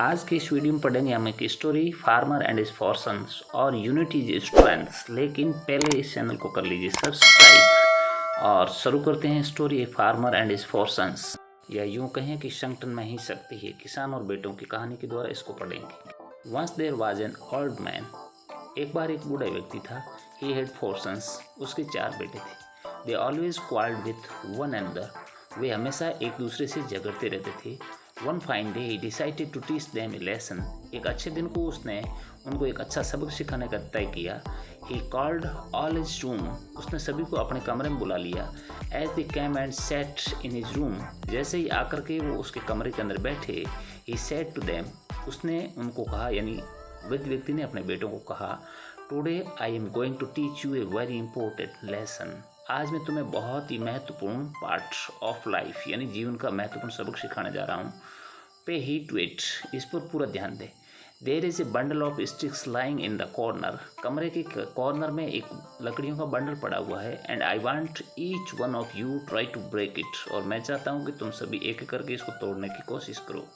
आज के इस वीडियो में पढ़ेंगे हम एक story farmer and his four sons और यूनिटी इज स्ट्रेंथ। लेकिन पहले इस चैनल को कर लीजिए सब्सक्राइब और शुरू करते हैं story farmer and his four sons, या यूँ कहें कि संगठन में ही शक्ति है। किसान और बेटों की कहानी के द्वारा इसको पढ़ेंगे। Once there was an old man. एक बार एक बूढ़ा व्यक्ति था। He had four sons. उसके 4 बेटे थे। They always quarrelled with one another. वे हमेशा एक दूसरे से झगड़ते रहते थे। One fine day he decided to teach them a lesson. एक अच्छे दिन को उसने उनको एक अच्छा सबक सिखाने का तय किया। He called all his room. उसने सभी को अपने कमरे में बुला लिया। As they came and sat in his room. जैसे ही आकर के वो उसके कमरे के अंदर बैठे, ही सेड टू देम। उसने उनको कहा, यानी व्यक्ति ने अपने बेटों को कहा, today I am going to teach you a very important lesson. आज मैं तुम्हें बहुत ही महत्वपूर्ण पार्ट ऑफ लाइफ यानी जीवन का महत्वपूर्ण सबक सिखाने जा रहा हूँ। पे हीट टू इट। इस पर पूरा ध्यान दे। There is a bundle of sticks lying in the corner. कमरे के कॉर्नर में एक लकड़ियों का बंडल पड़ा हुआ है। And I want each one of you try to break it. और मैं चाहता हूँ कि तुम सभी एक एक करके इसको तोड़ने की कोशिश करो।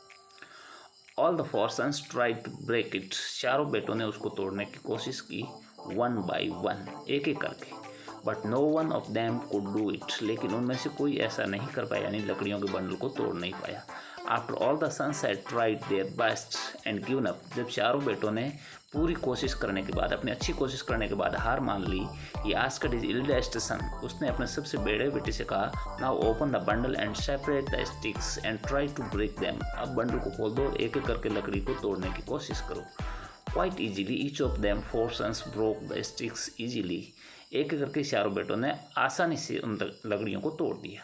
All the four sons tried to break it. चारों बेटों ने उसको तोड़ने की कोशिश की, वन बाई वन, एक एक करके। But no one of them could do it. लेकिन उनमें से कोई ऐसा नहीं कर पाया, यानी लकड़ियों के बंडल को तोड़ नहीं पाया। After all the sons had tried their best and given up. जब चारों बेटों ने पूरी कोशिश करने के बाद, अपनी अच्छी कोशिश करने के बाद हार मान ली, ये आस्क्ड हिज एल्डेस्ट सन। उसने अपने सबसे बड़े बेटे से कहा, now open the bundle and separate the sticks and try to break them. अब बंडल को खोल दो, एक एक करके लकड़ी को तोड़ने की कोशिश करो। Quite easily each of them four sons broke the sticks easily. एक एक करके चारों बेटों ने आसानी से उन लकड़ियों को तोड़ दिया।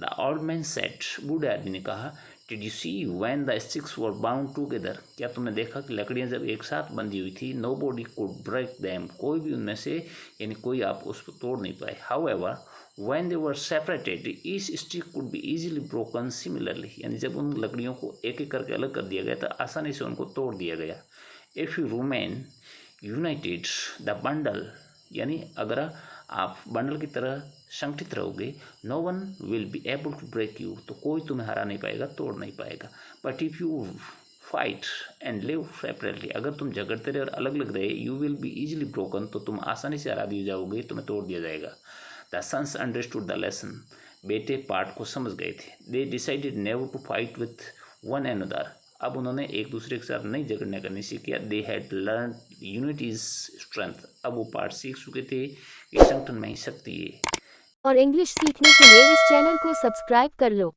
The old man said. बूढ़े आदमी ने कहा, did you see when the sticks were bound together. क्या तुमने देखा कि लकड़ियां जब एक साथ बंधी हुई थी, nobody could break them. कोई भी उनमें से, यानी कोई आप उसको तोड़ नहीं पाए। However when they were separated each stick could be easily broken similarly. यानी जब उन लकड़ियों को एक एक करके अलग कर दिया गया तो आसानी से उनको तोड़ दिया गया। If you remain united the bundle, यानी अगर आप बंडल की तरह संगठित रहोगे, no one will be able to break you. तो कोई तुम्हें हरा नहीं पाएगा, तोड़ नहीं पाएगा। But if you fight and live separately, अगर तुम झगड़ते रहे और अलग अलग रहे, you will be easily broken. तो तुम आसानी से हरा दिए जाओगे, तुम्हें तोड़ दिया जाएगा। The sons understood the lesson. बेटे पाठ को समझ गए थे। They decided never to fight with one another. अब उन्होंने एक दूसरे के साथ नहीं झगड़ने का निश्चय किया। They had learn unity is strength. अब वो पाठ सीख चुके थे कि संगठन में ही शक्ति है। और इंग्लिश सीखने के लिए इस चैनल को सब्सक्राइब कर लो।